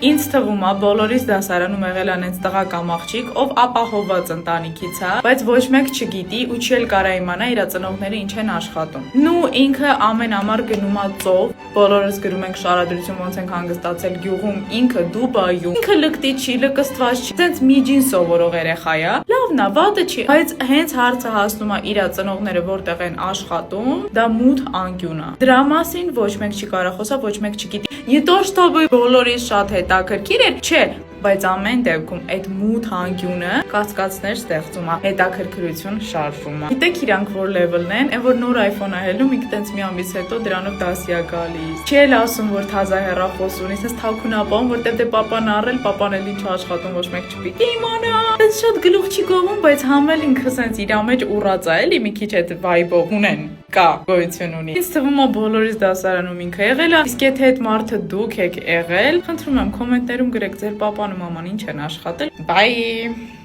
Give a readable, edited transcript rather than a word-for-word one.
Ինձ թվում է բոլորիս դասարանում եղել անենց տղա կամ աղջիկ, ով ապահովված ընտանիքից է, բայց ոչ մեկ չգիտի ու չի էլ կարա իմանա իր ծնողները ինչ են աշխատում։ Նու ինքը ամեն ամառ գնում է ծով, բոլորս գրում ենք շարադրություն ոնց ենք հանգստացել գյուղում, ինքը Դուբայում, ինքը լկտի չի, լկստված չի, տենց միջին սովորող երեխա է, լավն է, վատը չի, բայց հենց հարցը հասնում է իր ծնողները որտեղ են աշխատում, դա մութ անկյուն է։ Դրա մասին ոչ մեկ չի կարող խոսա, ոչ մեկ չգիտի։ Не то чтобы բոլորիս շատ հետաքրքիր էր, չէ, բայց ամեն դեպքում այդ մութ անկյունը կասկածներ ստեղծում է, հետաքրքրություն շարժում է։ Գիտեք իրանք որ լեվելն են, որ նոր iPhone-ը հելում, ինքը տենց մի ամիս հետո դրանով դասիա գալիս։ Չի էլ ասում, որ թազա հեռախոս ունի, sense թաքուն ապահովում, որտեվ դե պապան առել, պապան էլ ինչ աշխատում, ոչ մեկ չպիտի իմանա։ Sense շատ գլուխ չի գովում, բայց համել ինքը sense իր մեջ ուռած է, էլի մի քիչ այդ vibe-ով ունեն։ Կա գոյություն ունի։ Ինձ թվում է բոլորիս դասարանում ինքը եղել է, իսկ եթե այդ մարդը դուք եք եղել, խնդրում եմ կոմենտներում գրեք ձեր պապան ու մաման ինչ են աշխատել։ Bye։